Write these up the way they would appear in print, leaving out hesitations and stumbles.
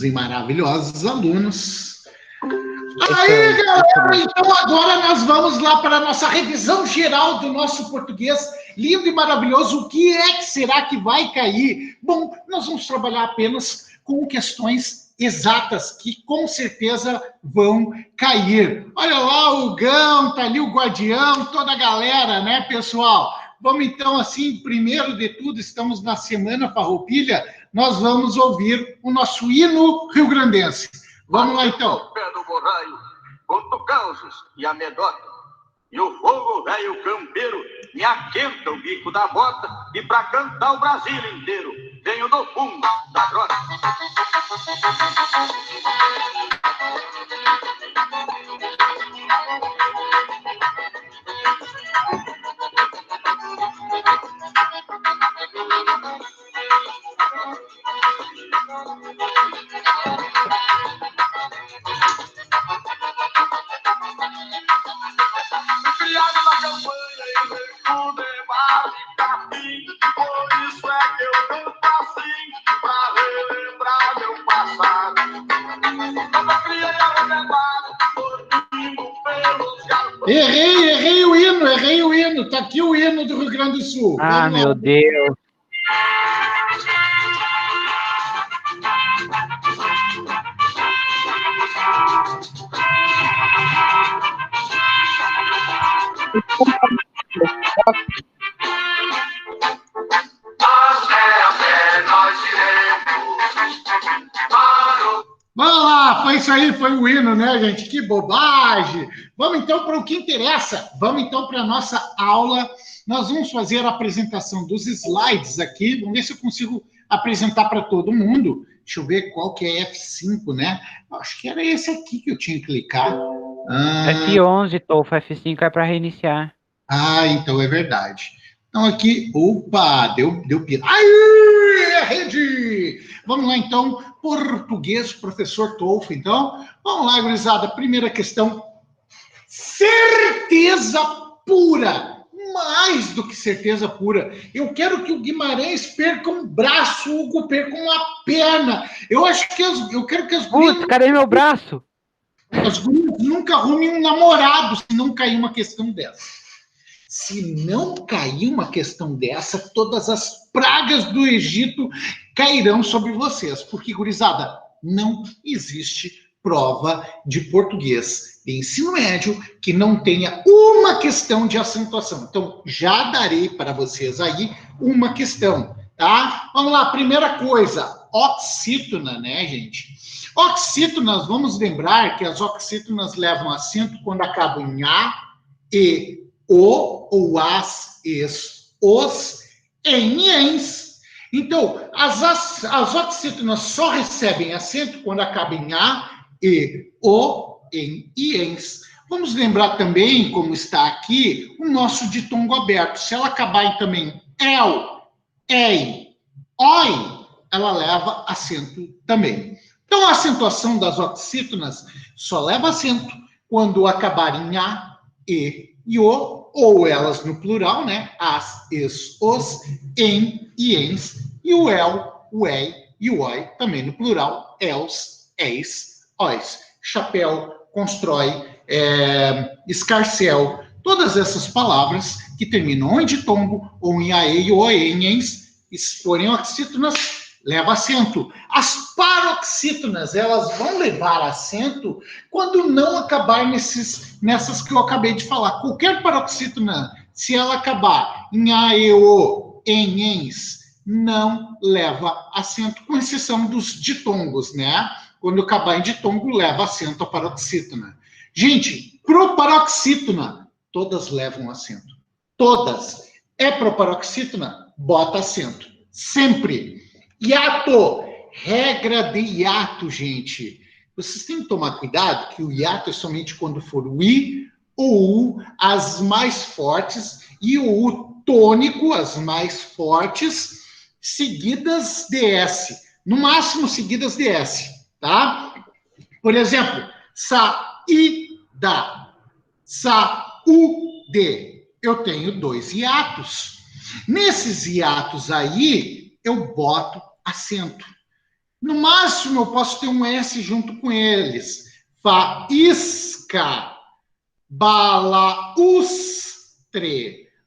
e maravilhosos alunos. Aí, galera, então agora nós vamos lá para a nossa revisão geral do nosso português lindo e maravilhoso. O que é que será que vai cair? Bom, nós vamos trabalhar apenas com questões exatas que com certeza vão cair. Olha lá o Gão, tá ali o Guardião, toda a galera, né, pessoal? Vamos então, assim, primeiro de tudo, estamos na Semana Farroupilha, nós vamos ouvir o nosso hino rio-grandense. Vamos lá, então. Pé do borraio, conto causos e anedota, e o fogo velho campeiro me aquenta o bico da bota, e pra cantar o Brasil inteiro, venho do fundo da grota. Errei o hino. Tá aqui o hino do Rio Grande do Sul. Ah, meu Deus. Vamos lá, foi isso aí, foi o hino, né, gente? Que bobagem! Vamos então para o que interessa. Vamos então para a nossa aula. Nós vamos fazer a apresentação dos slides aqui. Vamos ver se eu consigo apresentar para todo mundo. Deixa eu ver qual que é F5, né? Acho que era esse aqui que eu tinha que clicar. F11, Tolfo, F5 é para reiniciar. Ah, então é verdade. Então aqui, opa, deu pira. Aí, rede! Vamos lá então, português, professor Tolfo, então. Vamos lá, gurizada, primeira questão. Certeza pura, mais do que certeza pura. Eu quero que o Guimarães perca um braço, o Hugo perca uma perna. Eu acho que eu quero que as Putz, cadê meu braço? As gurias nunca arrumem um namorado se não cair uma questão dessa. Se não cair uma questão dessa, todas as pragas do Egito cairão sobre vocês. Porque, gurizada, não existe prova de português de ensino médio que não tenha uma questão de acentuação. Então, já darei para vocês aí uma questão, tá? Vamos lá, primeira coisa, oxítona, né, gente? Oxítonas, vamos lembrar que as oxítonas levam acento quando acabam em A, E, O, ou as, es, os, em, ens. Então, as oxítonas só recebem acento quando acabam em A, E, O, em e ens. Vamos lembrar também, como está aqui, o nosso ditongo aberto. Se ela acabar em também el, ei, oi, ela leva acento também. Então, a acentuação das oxítonas só leva acento quando acabar em A, E O, ou elas no plural, né? As, es, os, em e ens, e o el, o ei e o oi, também no plural, els, eis, ois. Chapéu, constrói, escarcel, todas essas palavras que terminam ou em ditongo, ou em ae, ou em ens, se forem oxítonas, leva acento. As paroxítonas, elas vão levar acento quando não acabar nessas que eu acabei de falar. Qualquer paroxítona, se ela acabar em a, e, o, em, ens, não leva acento, com exceção dos ditongos, né? Quando acabar em ditongo, leva acento a paroxítona. Gente, proparoxítona, todas levam acento. Todas. É proparoxítona? Bota acento. Sempre. Hiato, regra de hiato, gente. Vocês têm que tomar cuidado que o hiato é somente quando for o I, o U, as mais fortes, e o U tônico, as mais fortes, seguidas de S. No máximo, seguidas de S, tá? Por exemplo, sa-i-da, sa-u-de. Eu tenho 2 hiatos. Nesses hiatos aí, eu boto acento. No máximo, eu posso ter um S junto com eles. Faísca, balaustre.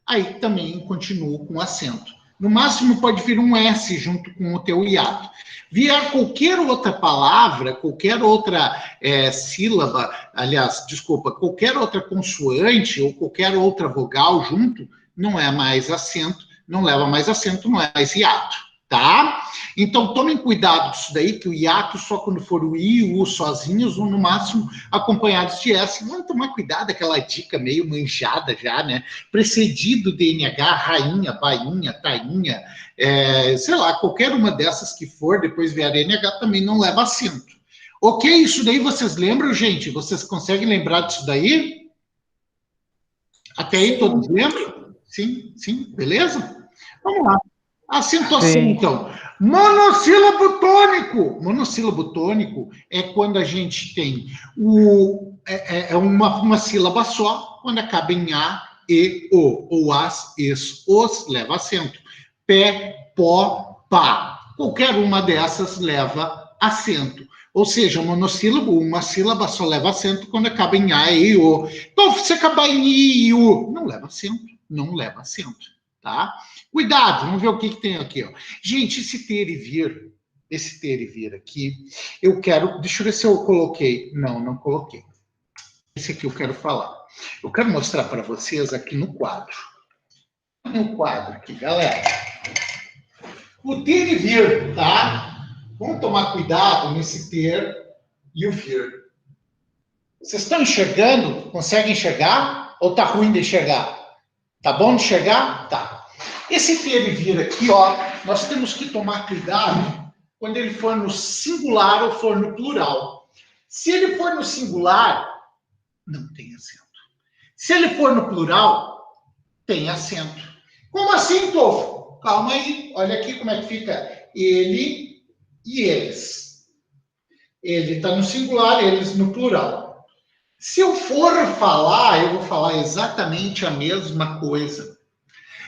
Aí também continuo com acento. No máximo, pode vir um S junto com o teu hiato. Vier qualquer outra palavra, qualquer outra sílaba, aliás, desculpa, qualquer outra consoante ou qualquer outra vogal junto, não é mais acento, não leva mais acento, não é mais hiato, tá? Então, tomem cuidado disso daí, que o hiato só quando for o I e o U sozinhos, ou no máximo acompanhados de S. Vamos tomar cuidado, aquela dica meio manjada já, né? Precedido de NH, rainha, bainha, tainha, sei lá, qualquer uma dessas que for, depois vier NH, também não leva acento. Ok? Isso daí vocês lembram, gente? Vocês conseguem lembrar disso daí? Até aí todos lembram? Sim, sim, beleza? Vamos lá. Acentuação, Sim. então. Monossílabo tônico. Monossílabo tônico é quando a gente tem uma sílaba só, quando acaba em A, E, O, ou as, es, os, leva acento. Pé, pó, pá. Qualquer uma dessas leva acento. Ou seja, monossílabo, uma sílaba só leva acento quando acaba em A, E, O. Então, se acabar em I e U, não leva acento. Não leva acento, tá? Cuidado, vamos ver o que tem aqui, ó. Gente, esse ter e vir aqui, eu quero, deixa eu ver se eu coloquei. Não coloquei. Esse aqui eu quero falar. Eu quero mostrar para vocês aqui no quadro. No quadro aqui, galera. O ter e vir, tá? Vamos tomar cuidado nesse ter e o vir. Vocês estão enxergando? Conseguem enxergar? Ou tá ruim de enxergar? Tá bom de enxergar? Tá. Esse ter e vir aqui, ó, nós temos que tomar cuidado quando ele for no singular ou for no plural. Se ele for no singular, não tem acento. Se ele for no plural, tem acento. Como assim, Tofo? Calma aí, olha aqui como é que fica ele e eles. Ele está no singular, eles no plural. Se eu for falar, eu vou falar exatamente a mesma coisa.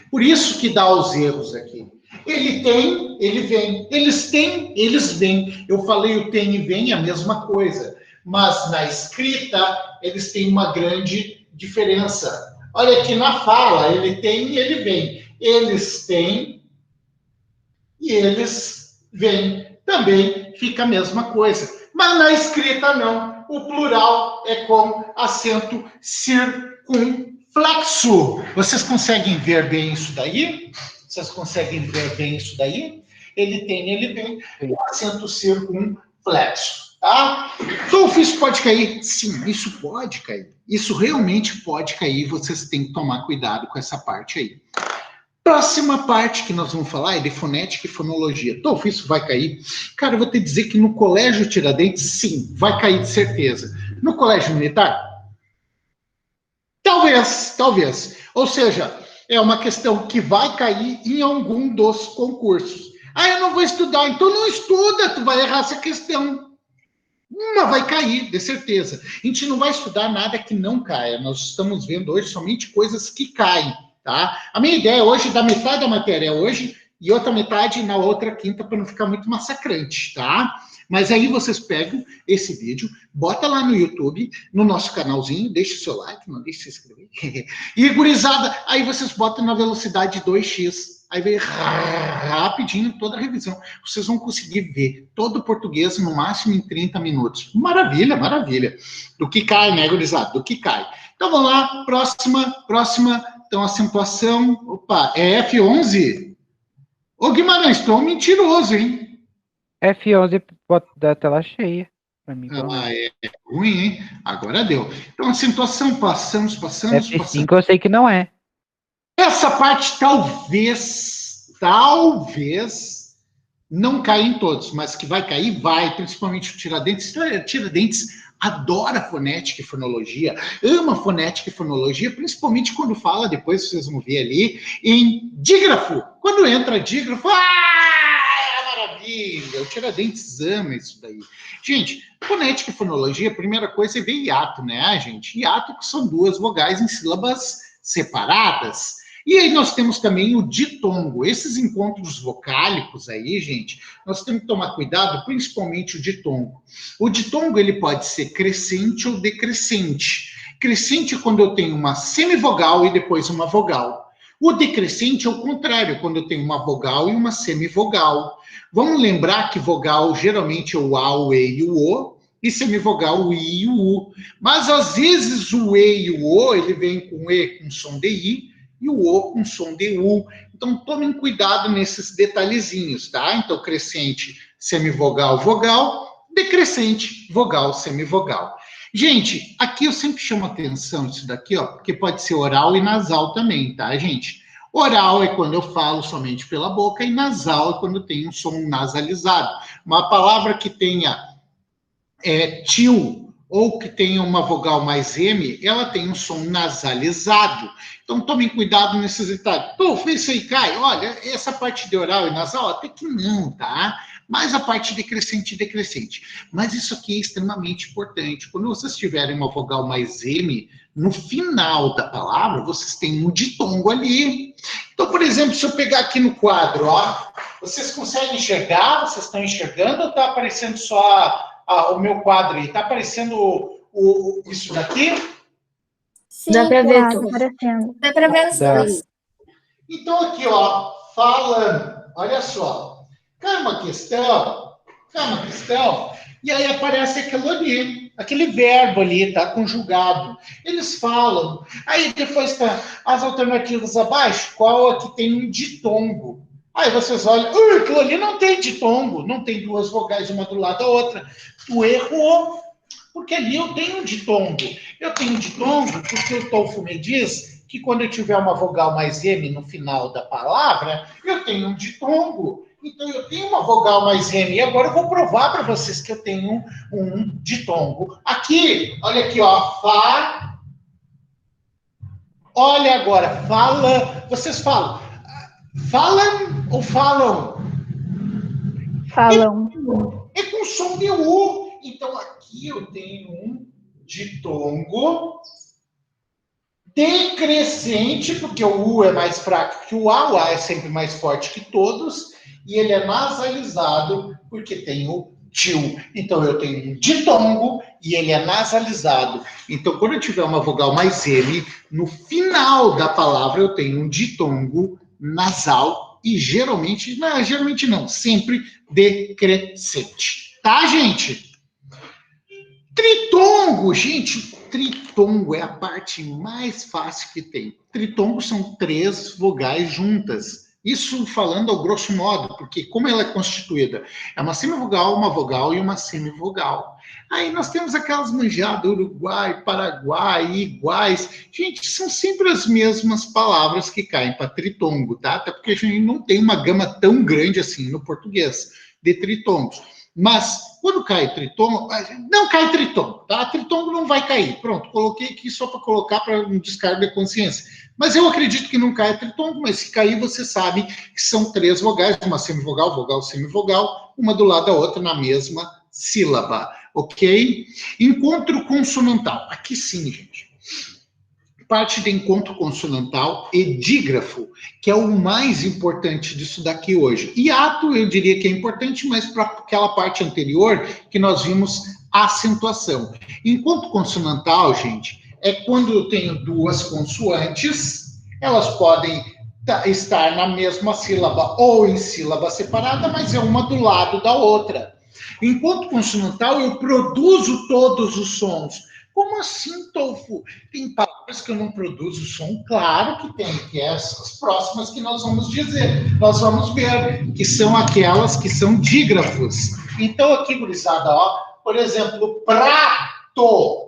Por isso que dá os erros aqui. Ele tem, ele vem. Eles têm, eles vêm. Eu falei o tem e vem, a mesma coisa. Mas na escrita, eles têm uma grande diferença. Olha aqui na fala, ele tem e ele vem. Eles têm e eles vêm. Também fica a mesma coisa. Mas na escrita, não. O plural é com acento circunflexo. Vocês conseguem ver bem isso daí? Vocês conseguem ver bem isso daí? Ele tem, ele vem, com acento circunflexo, tá? Então, isso pode cair? Sim, isso pode cair. Isso realmente pode cair. Vocês têm que tomar cuidado com essa parte aí. Próxima parte que nós vamos falar é de fonética e fonologia. Então, isso vai cair? Cara, eu vou te dizer que no Colégio Tiradentes, sim, vai cair de certeza. No Colégio Militar? Talvez. Ou seja, é uma questão que vai cair em algum dos concursos. Ah, eu não vou estudar. Então não estuda, tu vai errar essa questão. Uma vai cair, de certeza. A gente não vai estudar nada que não caia. Nós estamos vendo hoje somente coisas que caem, tá? A minha ideia hoje é dar metade da matéria hoje e outra metade na outra quinta para não ficar muito massacrante, tá? Mas aí vocês pegam esse vídeo, bota lá no YouTube, no nosso canalzinho, deixa o seu like, não deixa de se inscrever. E, gurizada, aí vocês botam na velocidade 2x. Aí vem rapidinho toda a revisão. Vocês vão conseguir ver todo o português no máximo em 30 minutos. Maravilha, maravilha. Do que cai, né, gurizada? Do que cai. Então, vamos lá. Próxima. Então, acentuação. Opa, é F11? Ô, Guimarães, tô mentiroso, hein? F11 da tela cheia. Pra mim, é ruim, hein? Agora deu. Então, acentuação, passamos. F5 eu sei que não é. Essa parte talvez não caia em todos, mas que vai cair, vai, principalmente o Tiradentes. Tiradentes adora fonética e fonologia, ama fonética e fonologia, principalmente quando fala, depois vocês vão ver ali, em dígrafo. Quando entra dígrafo, é maravilha! O Tiradentes ama isso daí. Gente, fonética e fonologia, a primeira coisa é ver hiato, né, gente? Hiato que são duas vogais em sílabas separadas. E aí nós temos também o ditongo. Esses encontros vocálicos aí, gente, nós temos que tomar cuidado, principalmente o ditongo. O ditongo, ele pode ser crescente ou decrescente. Crescente é quando eu tenho uma semivogal e depois uma vogal. O decrescente é o contrário, quando eu tenho uma vogal e uma semivogal. Vamos lembrar que vogal geralmente é o A, o E e o O, e semivogal o I e o U. Mas às vezes o E e o O, ele vem com E com som de I e o O com som de U. Então tomem cuidado nesses detalhezinhos, tá? Então crescente, semivogal, vogal, decrescente, vogal, semivogal. Gente, aqui eu sempre chamo atenção isso daqui, ó, porque pode ser oral e nasal também, tá, gente? Oral é quando eu falo somente pela boca e nasal é quando tem um som nasalizado. Uma palavra que tenha tio ou que tenha uma vogal mais M, ela tem um som nasalizado. Então tomem cuidado nesses detalhes. Pô, isso aí cai. Olha, essa parte de oral e nasal até que não, tá? Mas a parte decrescente e decrescente. Mas isso aqui é extremamente importante. Quando vocês tiverem uma vogal mais M, no final da palavra, vocês têm um ditongo ali. Então, por exemplo, se eu pegar aqui no quadro, ó, vocês conseguem enxergar? Vocês estão enxergando ou está aparecendo só o meu quadro aí? Está aparecendo isso daqui? Sim, dá para ver, tá aparecendo. Dá para ver os dois. Então, aqui, ó, falando, olha só. Cai uma questão, e aí aparece aquilo ali, aquele verbo ali, tá conjugado. Eles falam, aí depois tá as alternativas abaixo, qual é que tem um ditongo? Aí vocês olham, aquilo ali não tem ditongo, não tem duas vogais uma do lado da outra. Tu errou, porque ali eu tenho um ditongo. Eu tenho um ditongo porque o TOEFL me diz que quando eu tiver uma vogal mais M no final da palavra, eu tenho um ditongo. Então, eu tenho uma vogal mais M. E agora eu vou provar para vocês que eu tenho um ditongo. Aqui, olha aqui, ó. Fá. Olha agora, fala. Vocês falam. Falam ou falam? Falam. É com som de U. Então, aqui eu tenho um ditongo decrescente, porque o U é mais fraco que o A é sempre mais forte que todos. E ele é nasalizado porque tem o tio. Então, eu tenho um ditongo e ele é nasalizado. Então, quando eu tiver uma vogal mais M, no final da palavra eu tenho um ditongo nasal e geralmente não, sempre decrescente. Tá, gente? Tritongo, gente, tritongo é a parte mais fácil que tem. Tritongo são 3 vogais juntas. Isso falando ao grosso modo, porque como ela é constituída? É uma semivogal, uma vogal e uma semivogal. Aí nós temos aquelas manjadas, Uruguai, Paraguai, iguais. Gente, são sempre as mesmas palavras que caem para tritongo, tá? Até porque a gente não tem uma gama tão grande assim no português de tritongos. Mas quando cai tritongo, não cai tritongo, tá? Tritongo não vai cair. Pronto, coloquei aqui só para colocar para um descargo de consciência. Mas eu acredito que não caia tritongo, mas se cair, você sabe que são 3 vogais, uma semivogal, vogal, semivogal, uma do lado da outra na mesma sílaba, ok? Encontro consonantal. Aqui sim, gente. Parte de encontro consonantal e dígrafo, que é o mais importante disso daqui hoje. Hiato, eu diria que é importante, mas para aquela parte anterior que nós vimos a acentuação. Encontro consonantal, gente, é quando eu tenho 2 consoantes, elas podem estar na mesma sílaba ou em sílaba separada, mas é uma do lado da outra. Encontro consonantal, eu produzo todos os sons. Como assim, TOEFL? Tem palavras que eu não produzo som? Claro que tem, que é essas próximas que nós vamos dizer, nós vamos ver, que são aquelas que são dígrafos. Então, aqui, gurizada, ó, por exemplo, prato.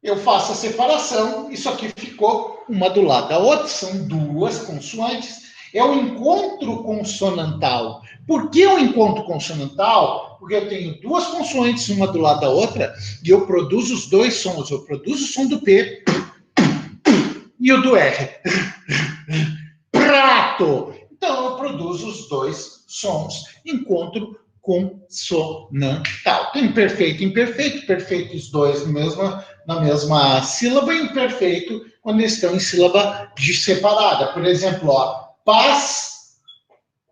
Eu faço a separação, isso aqui ficou uma do lado da outra, são 2 consoantes. É o encontro consonantal. Por que o encontro consonantal? Porque eu tenho 2 consoantes, uma do lado da outra, e eu produzo os 2 sons. Eu produzo o som do P e o do R. Prato. Então, eu produzo os 2 sons. Encontro consonantal. Tem perfeito e imperfeito, perfeito os dois na mesma sílaba, e imperfeito quando estão em sílaba separada. Por exemplo, ó, paz,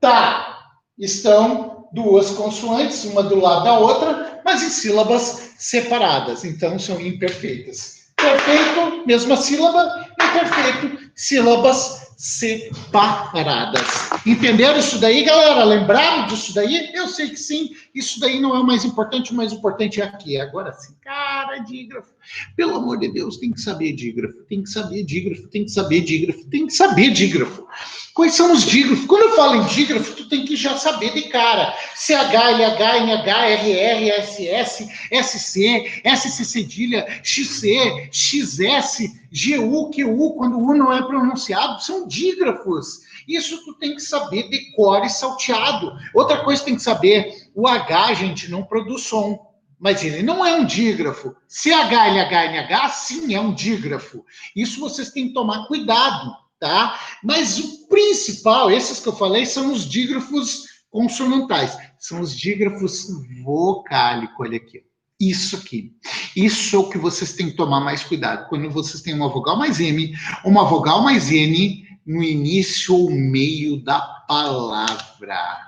tá. Estão duas consoantes, uma do lado da outra, mas em sílabas separadas. Então, são imperfeitas. Perfeito, mesma sílaba. Imperfeito, sílabas separadas. Entenderam isso daí, galera? Lembraram disso daí? Eu sei que sim. Isso daí não é o mais importante é aqui. Agora sim, cara, dígrafo. Pelo amor de Deus, tem que saber dígrafo. Tem que saber dígrafo. Tem que saber dígrafo. Tem que saber dígrafo. Quais são os dígrafos? Quando eu falo em dígrafo, tu tem que já saber de cara. CH, LH, NH, RR, SS, SC, SC cedilha, XC, XS, GU, QU, quando o U não é pronunciado, são dígrafos. Isso tu tem que saber de cor e salteado. Outra coisa que tem que saber, o H, gente, não produz som. Mas ele não é um dígrafo. CH, LH, NH, sim, é um dígrafo. Isso vocês têm que tomar cuidado. Tá? Mas o principal, esses que eu falei, são os dígrafos consonantais. São os dígrafos vocálicos, olha aqui. Isso aqui. Isso é o que vocês têm que tomar mais cuidado. Quando vocês têm uma vogal mais M, uma vogal mais N no início ou meio da palavra.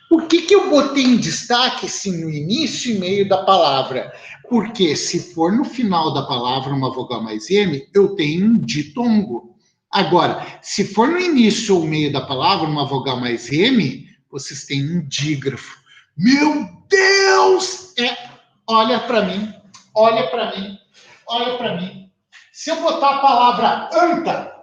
Por que eu botei em destaque, sim, no início e meio da palavra? Porque se for no final da palavra uma vogal mais M, eu tenho um ditongo. Agora, se for no início ou meio da palavra, uma vogal mais M, vocês têm um dígrafo. Meu Deus! Olha para mim, olha para mim, olha para mim. Se eu botar a palavra anta,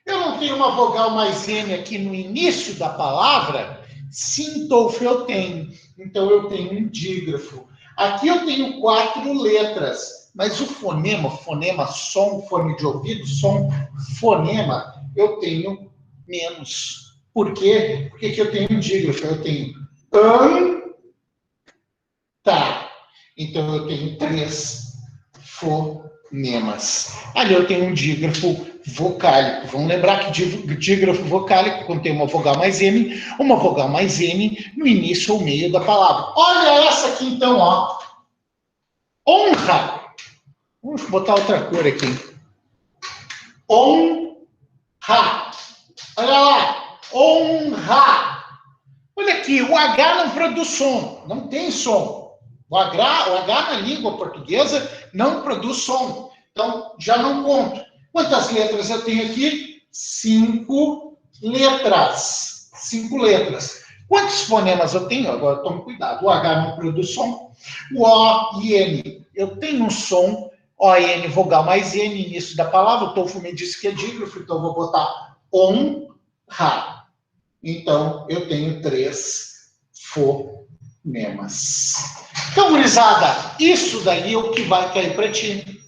eu não tenho uma vogal mais M aqui no início da palavra, sim, TOEFL eu tenho. Então, eu tenho um dígrafo. Aqui eu tenho 4 letras, mas o fonema, som, fone de ouvido, som, fonema, eu tenho menos. Por quê? Porque aqui eu tenho um dígrafo, eu tenho tá. Então eu tenho 3 fonemas. Ali eu tenho um dígrafo vocálico. Vamos lembrar que dígrafo vocálico contém uma vogal mais M no início ou meio da palavra. Olha essa aqui então, ó. Honra. Vamos botar outra cor aqui. Honra. Olha lá. Honra. Olha aqui, o H não produz som. Não tem som. O H na língua portuguesa não produz som. Então, já não conto. Quantas letras eu tenho aqui? 5 letras. 5 letras. Quantos fonemas eu tenho? Agora, tome cuidado. O H não produz som. O O e N. Eu tenho um som. O e N, vogal mais N, início da palavra. O TOEFL me disse que é dígrafo, então eu vou botar honra. Então, eu tenho 3 fonemas. Então, gurizada, isso daí é o que vai cair para ti.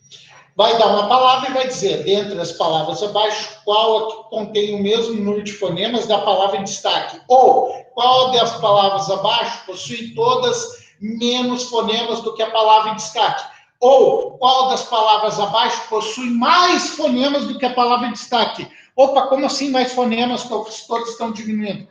Vai dar uma palavra e vai dizer, dentre as palavras abaixo, qual que contém o mesmo número de fonemas da palavra em destaque. Ou, qual das palavras abaixo possui todas menos fonemas do que a palavra em destaque. Ou, qual das palavras abaixo possui mais fonemas do que a palavra em destaque. Opa, como assim mais fonemas? Todos estão diminuindo.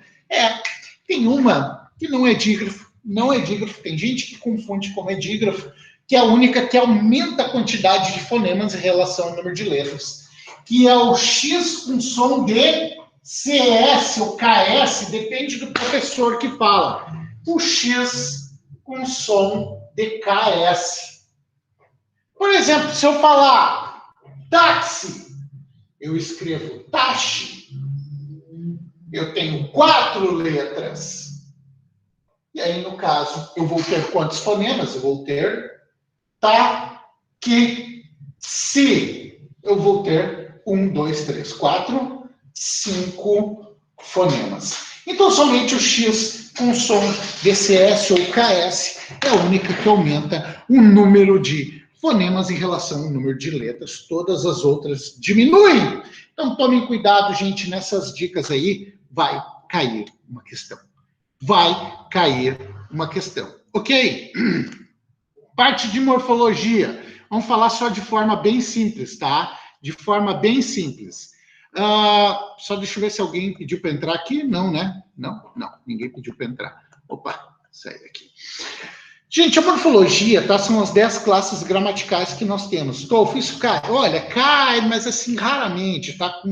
Tem uma que não é dígrafo. Não é dígrafo. Tem gente que confunde como é dígrafo, que é a única que aumenta a quantidade de fonemas em relação ao número de letras, que é o X com som de CS ou KS, depende do professor que fala. O X com som de KS. Por exemplo, se eu falar táxi, eu escrevo taxi. Eu tenho 4 letras. E aí, no caso, eu vou ter quantos fonemas? Eu vou ter se. Eu vou ter 1, 2, 3, 4, 5 fonemas. Então, somente o X com som DCS ou KS é a única que aumenta o número de fonemas em relação ao número de letras. Todas as outras diminuem. Então, tomem cuidado, gente, nessas dicas aí. Vai cair uma questão. Vai cair uma questão. Ok? Parte de morfologia. Vamos falar só de forma bem simples, tá? De forma bem simples. Só deixa eu ver se alguém pediu para entrar aqui. Não, né? Não, ninguém pediu para entrar. Opa, sai daqui. Gente, a morfologia, tá? São as 10 classes gramaticais que nós temos. Tolfo, isso cai? Olha, cai, mas assim, raramente, tá? Com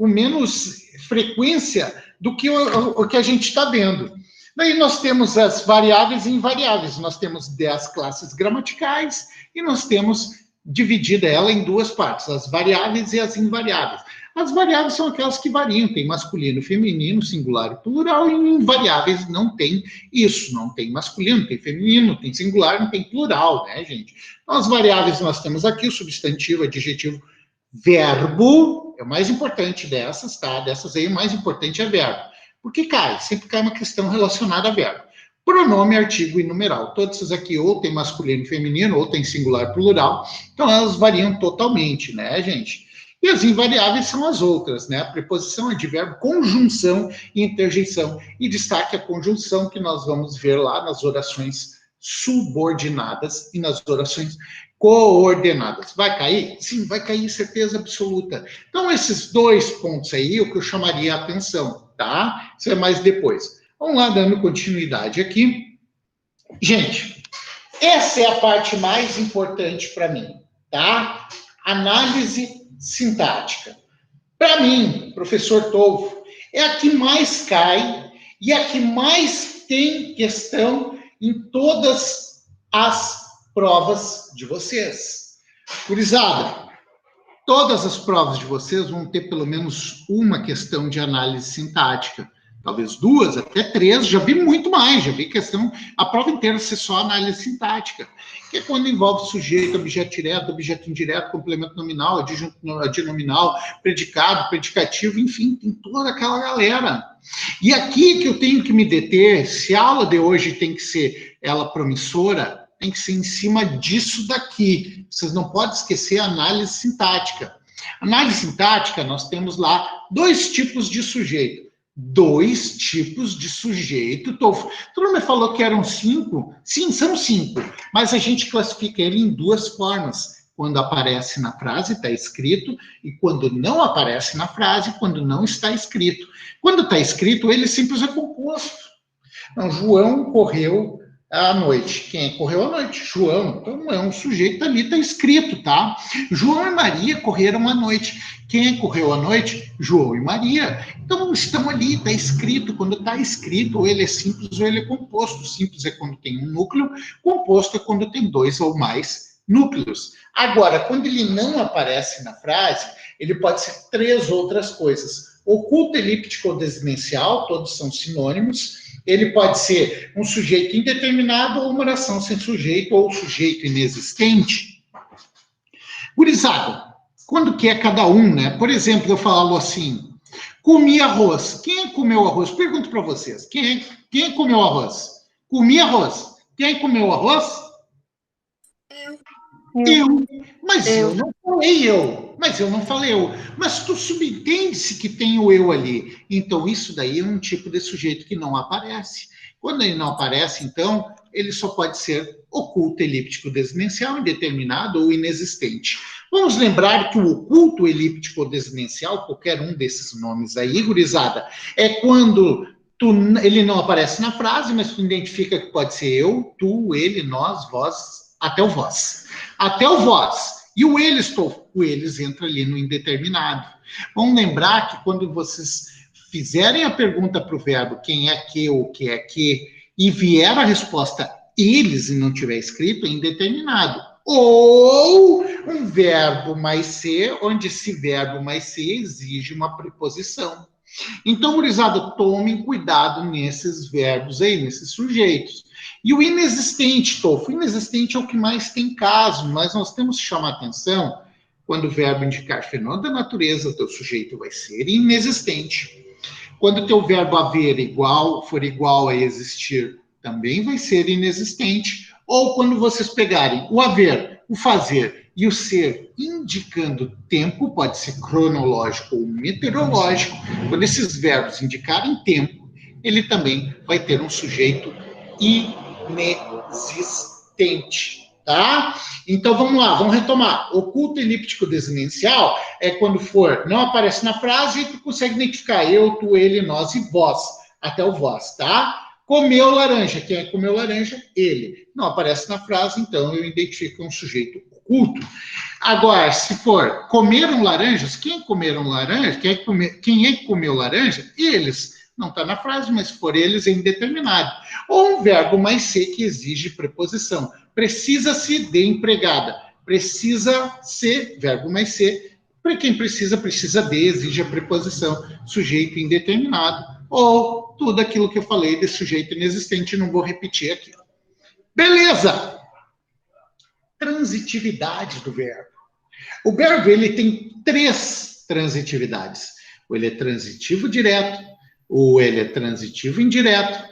menos frequência do que o que a gente está vendo. Daí nós temos as variáveis e invariáveis. Nós temos 10 classes gramaticais e nós temos dividida ela em duas partes, as variáveis e as invariáveis. As variáveis são aquelas que variam, tem masculino, feminino, singular e plural, e invariáveis não tem isso, não tem masculino, não tem feminino, não tem singular, não tem plural, né, gente? Então, as variáveis nós temos aqui o substantivo, adjetivo, verbo, é o mais importante dessas, tá? Dessas aí, o mais importante é verbo. Porque sempre cai uma questão relacionada a verbo. Pronome, artigo e numeral. Todos esses aqui ou tem masculino e feminino, ou tem singular e plural. Então, elas variam totalmente, né, gente? E as invariáveis são as outras, né? A preposição, advérbio, conjunção e interjeição. E destaque a conjunção que nós vamos ver lá nas orações subordinadas e nas orações coordenadas. Vai cair? Sim, vai cair, certeza absoluta. Então, esses 2 pontos aí, o que eu chamaria a atenção, tá? Isso é mais depois. Vamos lá, dando continuidade aqui. Gente, essa é a parte mais importante para mim, tá? Análise sintática. Para mim, professor Tolfo, é a que mais cai e a que mais tem questão em todas as provas de vocês. Gurizada, todas as provas de vocês vão ter pelo menos uma questão de análise sintática. Talvez 2, até 3, já vi muito mais, já vi questão, a prova inteira ser só análise sintática, que é quando envolve sujeito, objeto direto, objeto indireto, complemento nominal, adjunto adnominal, predicado, predicativo, enfim, tem toda aquela galera. E aqui que eu tenho que me deter, se a aula de hoje tem que ser ela promissora, tem que ser em cima disso daqui. Vocês não podem esquecer a análise sintática. Análise sintática, nós temos lá 2 tipos de sujeito. 2 tipos de sujeito. Tu não me falou que eram 5? Sim, são 5, mas a gente classifica ele em 2 formas. Quando aparece na frase, está escrito, e quando não aparece na frase, quando não está escrito. Quando está escrito, ele simples é composto. Não, João correu à noite. Quem correu à noite? João. Então, é um sujeito ali, está escrito, tá? João e Maria correram à noite. Quem correu à noite? João e Maria. Então, estão ali, está escrito. Quando está escrito, ou ele é simples ou ele é composto. Simples é quando tem um núcleo, composto é quando tem 2 ou mais núcleos. Agora, quando ele não aparece na frase, ele pode ser 3 outras coisas. Oculto, elíptico ou desinencial, todos são sinônimos. Ele pode ser um sujeito indeterminado ou uma oração sem sujeito ou sujeito inexistente. Gurizada, quando que é cada um, né? Por exemplo, eu falo assim, comi arroz. Quem comeu arroz? Pergunto para vocês. Quem comeu arroz? Comi arroz. Quem comeu arroz? Eu. Mas eu não falei eu. Mas tu subentende-se que tem o eu ali. Então, isso daí é um tipo de sujeito que não aparece. Quando ele não aparece, então, ele só pode ser oculto, elíptico, desinencial, indeterminado ou inexistente. Vamos lembrar que o oculto, elíptico ou desinencial, qualquer um desses nomes aí, gurizada, é quando ele não aparece na frase, mas tu identifica que pode ser eu, tu, ele, nós, vós, até o vós. Até o vós. E o eles entra ali no indeterminado. Vamos lembrar que quando vocês fizerem a pergunta para o verbo quem é que ou que é que, e vier a resposta eles e não tiver escrito, é indeterminado. Ou um verbo mais ser, onde esse verbo mais ser exige uma preposição. Então, gurizada, tomem cuidado nesses verbos aí, nesses sujeitos. E o inexistente, Tolfo, o inexistente é o que mais tem caso, mas nós temos que chamar atenção quando o verbo indicar fenômeno da natureza, o teu sujeito vai ser inexistente. Quando o teu verbo haver for igual a existir, também vai ser inexistente. Ou quando vocês pegarem o haver, o fazer e o ser indicando tempo, pode ser cronológico ou meteorológico, quando esses verbos indicarem tempo, ele também vai ter um sujeito inexistente. tá? Então, vamos lá, vamos retomar. O culto elíptico desinencial é quando não aparece na frase e tu consegue identificar eu, tu, ele, nós e vós, até o vós, tá? Comeu laranja. Quem é que comeu laranja? Ele. Não aparece na frase, então eu identifico um sujeito oculto. Agora, se for comeram laranjas, quem comeram laranja? Quem é que comeu laranja? Eles. Não está na frase, mas se for eles, é indeterminado. Ou um verbo mais ser que exige preposição. Precisa-se de empregada. Precisa ser, verbo mais ser. Para quem precisa de, exige a preposição. Sujeito indeterminado. Ou tudo aquilo que eu falei de sujeito inexistente, não vou repetir aqui. Beleza! Transitividade do verbo. O verbo, ele tem 3 transitividades. Ou ele é transitivo direto, ou ele é transitivo indireto,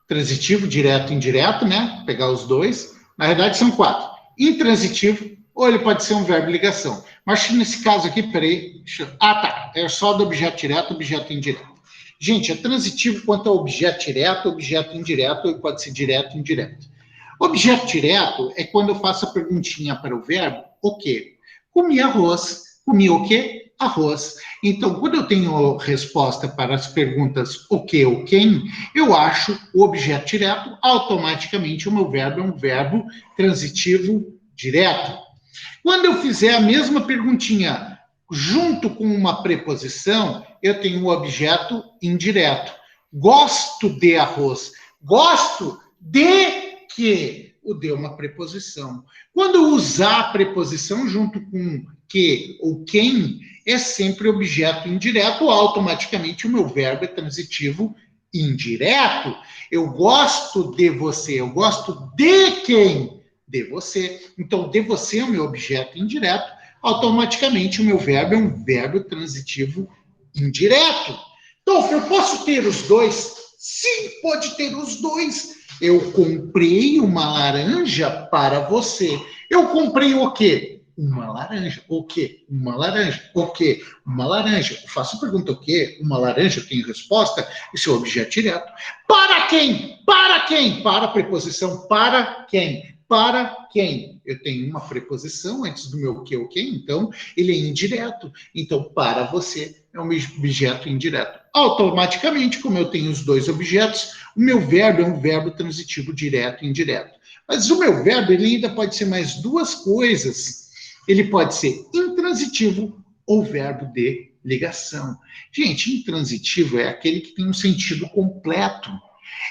transitivo direto e indireto, né? Pegar os dois. Na verdade, são 4. Intransitivo, ou ele pode ser um verbo ligação. Mas nesse caso aqui, peraí. Tá. É só do objeto direto, objeto indireto. Gente, é transitivo quanto ao objeto direto, objeto indireto, ou pode ser direto e indireto. Objeto direto é quando eu faço a perguntinha para o verbo, o quê? Comi arroz. Comi o quê? Arroz. Então, quando eu tenho resposta para as perguntas o que ou quem, eu acho o objeto direto, automaticamente o meu verbo é um verbo transitivo direto. Quando eu fizer a mesma perguntinha junto com uma preposição, eu tenho o objeto indireto. Gosto de arroz. Gosto de que? O de é uma preposição. Quando eu usar a preposição junto com que ou quem, é sempre objeto indireto, automaticamente o meu verbo é transitivo indireto. Eu gosto de você, eu gosto de quem? De você. Então, de você é o meu objeto indireto, automaticamente o meu verbo é um verbo transitivo indireto. Então, eu posso ter os dois? Sim, pode ter os dois. Eu comprei uma laranja para você. Eu comprei o quê? Uma laranja. O quê? Uma laranja. O quê? Uma laranja. Eu faço a pergunta o quê? Uma laranja, eu tenho resposta. Isso é o objeto direto. Para quem? Para quem? Para a preposição para quem? Para quem? Eu tenho uma preposição antes do meu que ou quem, então ele é indireto. Então, para você é um objeto indireto. Automaticamente, como eu tenho os dois objetos, o meu verbo é um verbo transitivo direto e indireto. Mas o meu verbo, ele ainda pode ser mais 2 coisas. Ele pode ser intransitivo ou verbo de ligação. Gente, intransitivo é aquele que tem um sentido completo.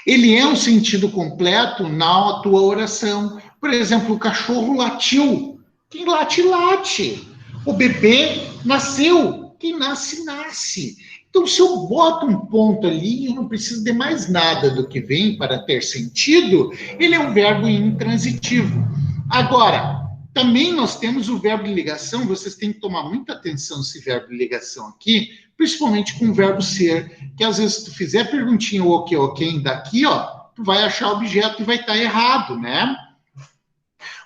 Ele é um sentido completo na tua oração. Por exemplo, o cachorro latiu. Quem late, late. O bebê nasceu. Quem nasce, nasce. Então, se eu boto um ponto ali, eu não preciso de mais nada do que vem para ter sentido, ele é um verbo intransitivo. Agora, também nós temos o verbo de ligação, vocês têm que tomar muita atenção nesse verbo de ligação aqui, principalmente com o verbo ser, que às vezes se tu fizer a perguntinha o que ou quem daqui, ó, tu vai achar objeto e vai estar errado, né?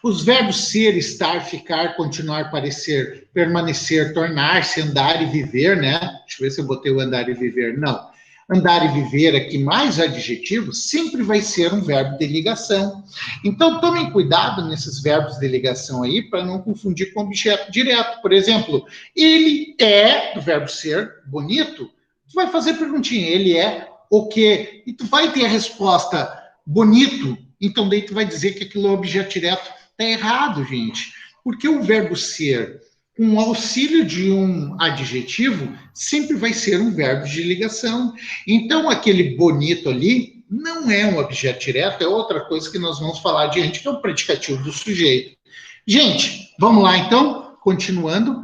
Os verbos ser, estar, ficar, continuar, parecer, permanecer, tornar-se, andar e viver, né? Deixa eu ver se eu botei o andar e viver. Não. Andar e viver aqui, mais adjetivo, sempre vai ser um verbo de ligação. Então, tomem cuidado nesses verbos de ligação aí, para não confundir com objeto direto. Por exemplo, ele é, do verbo ser, bonito. Tu vai fazer perguntinha, ele é o quê? E tu vai ter a resposta bonito, então daí tu vai dizer que aquilo é objeto direto. Tá errado, gente. Porque o verbo ser, com o auxílio de um adjetivo, sempre vai ser um verbo de ligação. Então, aquele bonito ali não é um objeto direto, é outra coisa que nós vamos falar adiante, que é o predicativo do sujeito. Gente, vamos lá então, continuando.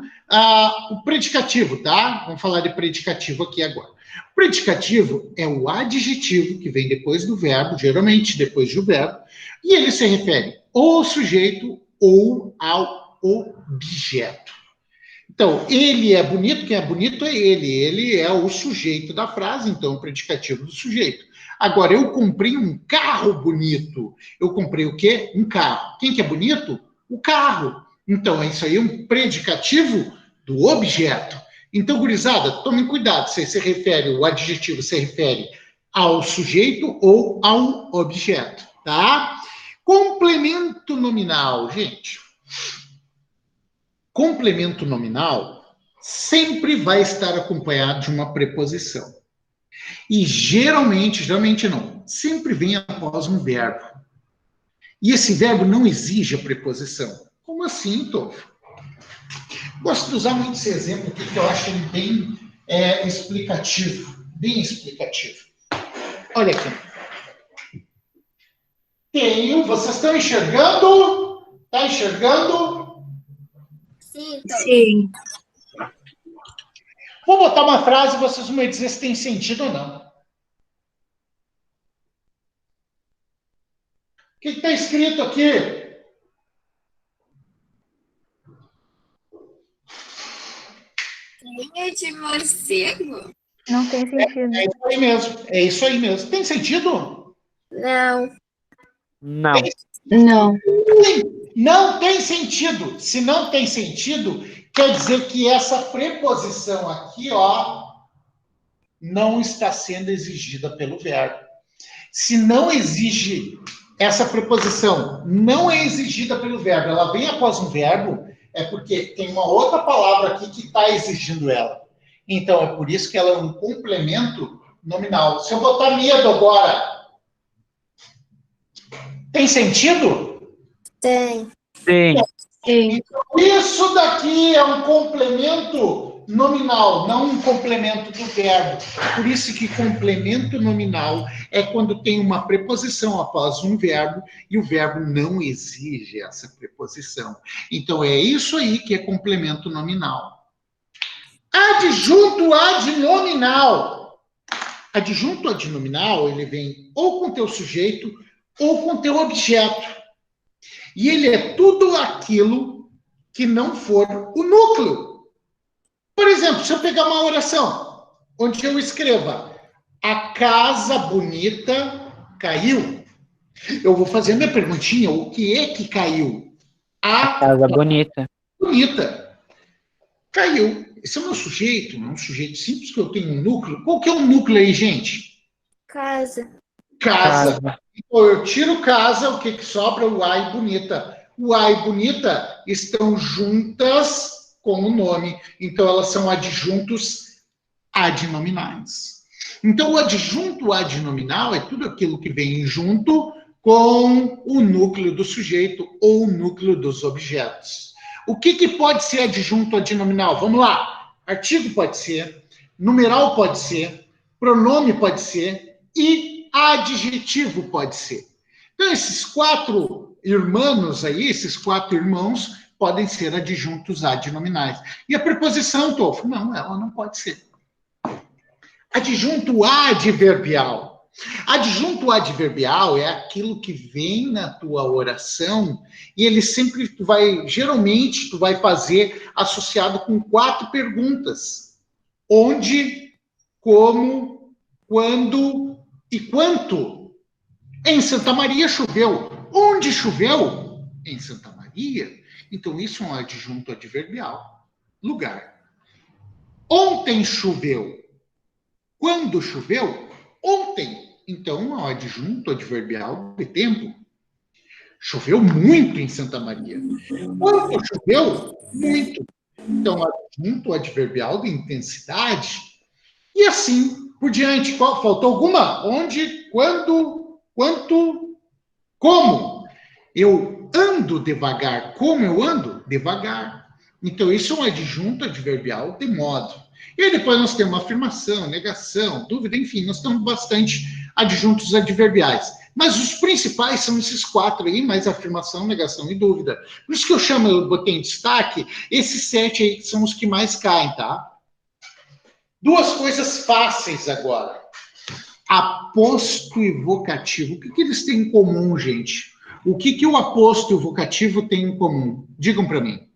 O predicativo, tá? Vamos falar de predicativo aqui agora. O predicativo é o adjetivo que vem depois do verbo, geralmente depois do verbo, e ele se refere ou ao sujeito ou ao objeto. Então, ele é bonito, quem é bonito é ele. Ele é o sujeito da frase, então, o predicativo do sujeito. Agora, eu comprei um carro bonito. Eu comprei o quê? Um carro. Quem que é bonito? O carro. Então, isso aí é um predicativo do objeto. Então, gurizada, tomem cuidado, o adjetivo se refere ao sujeito ou ao objeto, tá? Complemento nominal, gente. Complemento nominal sempre vai estar acompanhado de uma preposição. E geralmente não, sempre vem após um verbo. E esse verbo não exige a preposição. Como assim, Tofo? Gosto de usar muito esse exemplo aqui, que eu acho ele bem explicativo. Bem explicativo. Olha aqui. Vocês estão enxergando? Está enxergando? Sim. Sim. Vou botar uma frase e vocês vão me dizer se tem sentido ou não. O que está escrito aqui? Ninho de morcego. Não tem sentido. É isso aí mesmo. É isso aí mesmo. Tem sentido? Não. Não. Não. Não tem sentido. Se não tem sentido, quer dizer que essa preposição aqui, ó, não está sendo exigida pelo verbo. Se não exige, essa preposição não é exigida pelo verbo, ela vem após um verbo, é porque tem uma outra palavra aqui que está exigindo ela. Então, é por isso que ela é um complemento nominal. Se eu botar medo agora, tem sentido? Tem. Sim. Então, isso daqui é um complemento nominal, não um complemento do verbo. Por isso que complemento nominal é quando tem uma preposição após um verbo e o verbo não exige essa preposição. Então, é isso aí que é complemento nominal. Adjunto adnominal. Adjunto adnominal, ele vem ou com teu sujeito ou com teu objeto. E ele é tudo aquilo que não for o núcleo. Por exemplo, se eu pegar uma oração, onde eu escreva a casa bonita caiu, eu vou fazer a minha perguntinha, o que é que caiu? A Casa bonita. Bonita. Caiu. Esse é o meu sujeito, não é um sujeito simples que eu tenho um núcleo. Qual que é o núcleo aí, gente? Casa. Casa. Então, eu tiro casa, o que que sobra? O A e bonita. O A e bonita estão juntas com o nome. Então, elas são adjuntos adnominais. Então, o adjunto adnominal é tudo aquilo que vem junto com o núcleo do sujeito ou o núcleo dos objetos. O que que pode ser adjunto adnominal? Vamos lá. Artigo pode ser, numeral pode ser, pronome pode ser e adjetivo pode ser. Então, esses 4 irmãos aí, esses 4 irmãos, podem ser adjuntos adnominais. E a preposição, Tofo? Não, ela não pode ser. Adjunto adverbial. Adjunto adverbial é aquilo que vem na tua oração e ele sempre geralmente tu vai fazer associado com 4 perguntas. Onde, como, quando e quanto. Em Santa Maria choveu. Onde choveu? Em Santa Maria. Então isso é um adjunto adverbial. Lugar. Ontem choveu. Quando choveu? Ontem. Então, é um adjunto adverbial de tempo. Choveu muito em Santa Maria. Quanto choveu? Muito. Então, adjunto adverbial de intensidade. E assim por diante. Faltou alguma? Onde, quando, quanto, como? Eu ando devagar. Como eu ando? Devagar. Então, isso é um adjunto adverbial de modo. E aí depois nós temos afirmação, negação, dúvida, enfim, nós temos bastante adjuntos adverbiais. Mas os principais são esses 4 aí, mais afirmação, negação e dúvida. Por isso que eu botei em destaque esses 7 aí, que são os que mais caem, tá? 2 coisas fáceis agora. Aposto e vocativo. O que eles têm em comum, gente? O que o aposto e o vocativo têm em comum? Digam para mim.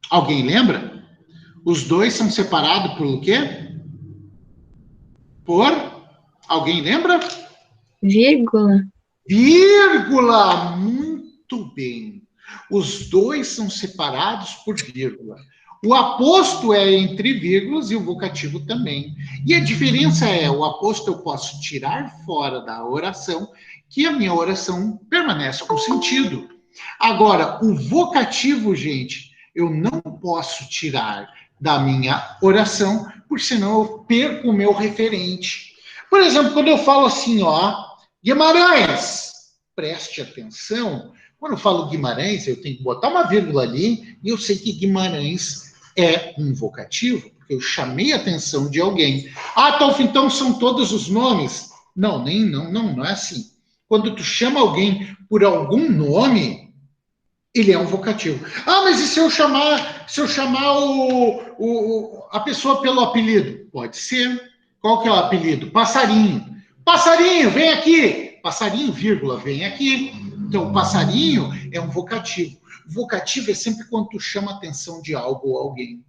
Alguém lembra? Os 2 são separados por o quê? Por? Alguém lembra? Vírgula. Vírgula! Muito bem. Os 2 são separados por vírgula. O aposto é entre vírgulas e o vocativo também. E a diferença é, o aposto eu posso tirar fora da oração, que a minha oração permanece com sentido. Agora, o vocativo, gente, eu não posso tirar da minha oração, porque senão eu perco o meu referente. Por exemplo, quando eu falo assim, ó, Guimarães, preste atenção, quando eu falo Guimarães, eu tenho que botar uma vírgula ali, e eu sei que Guimarães é um vocativo, porque eu chamei a atenção de alguém. Ah, Tolfo, então são todos os nomes? Não, não é assim. Quando tu chama alguém por algum nome, ele é um vocativo. Ah, mas e se eu chamar a pessoa pelo apelido? Pode ser. Qual que é o apelido? Passarinho. Passarinho, vem aqui. Passarinho, vírgula, vem aqui. Então, passarinho é um vocativo. Vocativo é sempre quando tu chama a atenção de algo ou alguém.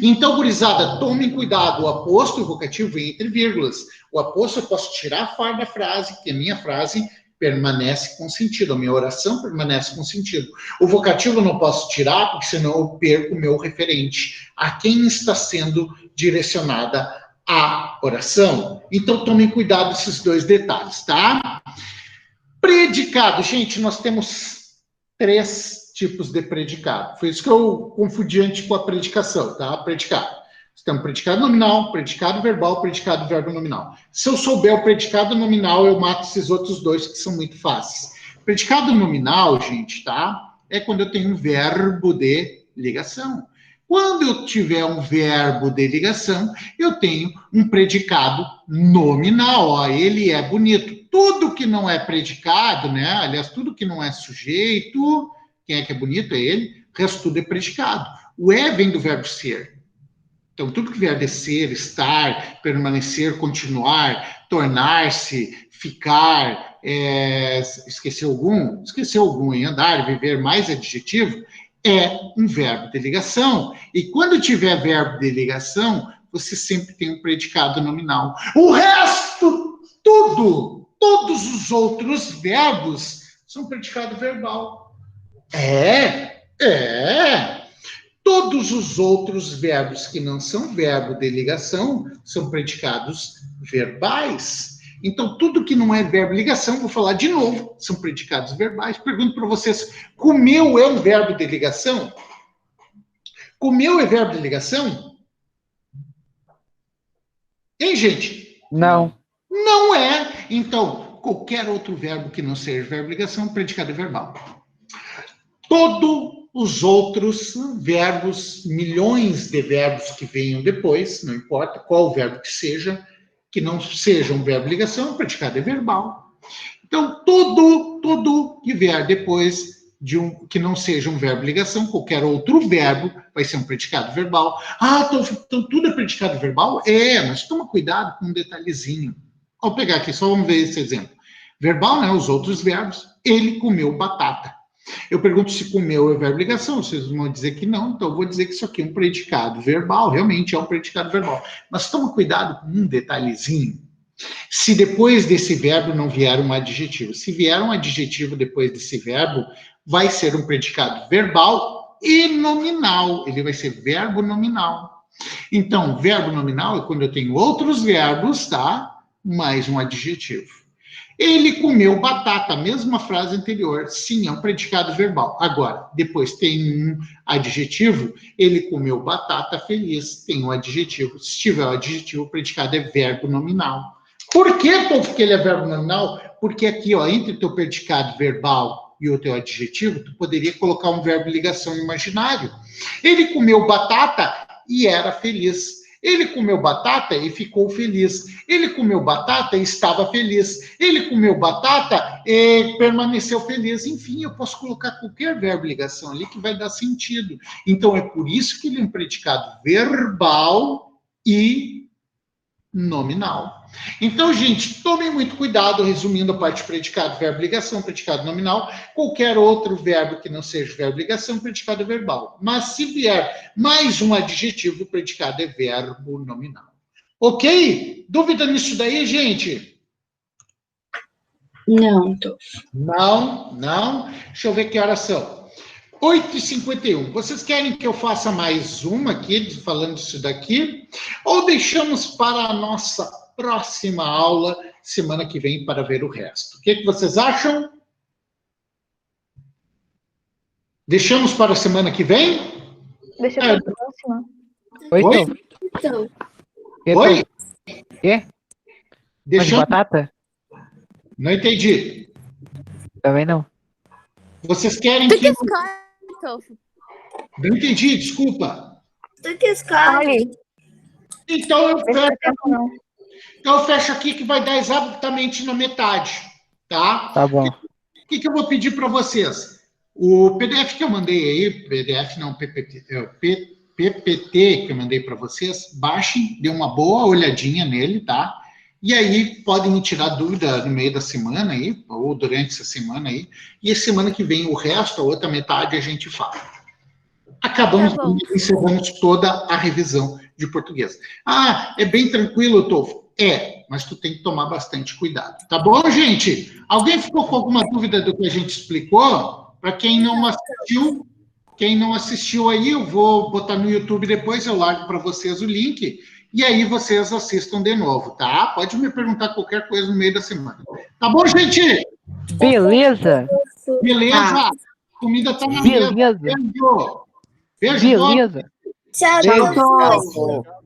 Então, gurizada, tomem cuidado. O aposto e o vocativo vem entre vírgulas. O aposto eu posso tirar fora da frase, que a minha frase permanece com sentido, a minha oração permanece com sentido. O vocativo eu não posso tirar, porque senão eu perco o meu referente. A quem está sendo direcionada a oração? Então, tomem cuidado desses dois detalhes, tá? Predicado. Gente, nós temos 3 tipos de predicado. Foi isso que eu confundi antes com a predicação, tá? Predicado. Temos predicado nominal, predicado verbal, predicado verbo nominal. Se eu souber o predicado nominal, eu mato esses outros 2 que são muito fáceis. Predicado nominal, gente, tá? É quando eu tenho um verbo de ligação. Quando eu tiver um verbo de ligação, eu tenho um predicado nominal. Ó, ele é bonito. Tudo que não é predicado, né? Aliás, tudo que não é sujeito, quem é que é bonito é ele, o resto tudo é predicado. O é vem do verbo ser. Então, tudo que vier de ser, estar, permanecer, continuar, tornar-se, ficar, esqueceu algum, em andar, viver, mais adjetivo, é um verbo de ligação. E quando tiver verbo de ligação, você sempre tem um predicado nominal. O resto, todos os outros verbos são predicado verbal. Todos os outros verbos que não são verbo de ligação são predicados verbais. Então, tudo que não é verbo de ligação, vou falar de novo, são predicados verbais. Pergunto para vocês, comeu é um verbo de ligação? Comeu é verbo de ligação? Hein, gente? Não. Não é. Então, qualquer outro verbo que não seja verbo de ligação, predicado verbal. Todos os outros verbos, milhões de verbos que venham depois, não importa qual verbo que seja, que não seja um verbo de ligação, o predicado é verbal. Então, tudo que vier depois de que não seja um verbo de ligação, qualquer outro verbo vai ser um predicado verbal. Ah, então tudo é predicado verbal? Mas toma cuidado com um detalhezinho. Vou pegar aqui, só vamos ver esse exemplo. Verbal, né? Os outros verbos. Ele comeu batata. Eu pergunto se comeu é verbo de ligação, vocês vão dizer que não, então eu vou dizer que isso aqui é um predicado verbal, realmente é um predicado verbal. Mas toma cuidado com um detalhezinho. Se depois desse verbo não vier um adjetivo, se vier um adjetivo depois desse verbo, vai ser um predicado verbal e nominal, ele vai ser verbo nominal. Então, verbo nominal é quando eu tenho outros verbos, tá? Mais um adjetivo. Ele comeu batata, a mesma frase anterior. Sim, é um predicado verbal. Agora, depois tem um adjetivo. Ele comeu batata feliz. Tem um adjetivo. Se tiver o adjetivo, o predicado é verbo nominal. Por que ele é verbo nominal? Porque aqui, ó, entre o teu predicado verbal e o teu adjetivo, tu poderia colocar um verbo de ligação imaginário. Ele comeu batata e era feliz. Ele comeu batata e ficou feliz. Ele comeu batata e estava feliz. Ele comeu batata e permaneceu feliz. Enfim, eu posso colocar qualquer verbo de ligação ali que vai dar sentido. Então, é por isso que ele é um predicado verbal e nominal. Então, gente, tomem muito cuidado, resumindo a parte de predicado, verbo, ligação, predicado nominal, qualquer outro verbo que não seja verbo, ligação, predicado verbal. Mas se vier mais um adjetivo, o predicado é verbo nominal. Ok? Dúvida nisso daí, gente? Não, tô. Não. Deixa eu ver que horas são. 8h51. Vocês querem que eu faça mais uma aqui, falando disso daqui? Ou deixamos para a nossa próxima aula, semana que vem para ver o resto. O que vocês acham? Deixamos para a semana que vem? Deixa para a próxima. Oi, Oi? Tolfa. Oi? Quê? Pão de Deixamos... batata? Não entendi. Também não. Vocês querem Tu que... que escolhe, Tolfa. Não entendi, desculpa. Tu que escolhe. Então eu Deixa fecho, tempo, não. então eu fecho aqui que vai dar exatamente na metade, tá? Tá bom. O que eu vou pedir para vocês? O PDF que eu mandei aí, PDF não, PPT que eu mandei para vocês, baixem, dê uma boa olhadinha nele, tá? E aí podem me tirar dúvida no meio da semana aí, ou durante essa semana aí, e a semana que vem o resto, a outra metade, a gente fala. Acabamos, Tá bom. encerramos toda a revisão de português. Ah, é bem tranquilo, Tolfo? É, mas tu tem que tomar bastante cuidado. Tá bom, gente? Alguém ficou com alguma dúvida do que a gente explicou? Para quem não assistiu aí, eu vou botar no YouTube depois, eu largo para vocês o link, e aí vocês assistam de novo, tá? Pode me perguntar qualquer coisa no meio da semana. Tá bom, gente? Beleza. Beleza? A comida tá na mesa. Beleza. Beijo. Beijo. Beleza. Tchau, Beijo. Tolfa. Tchau.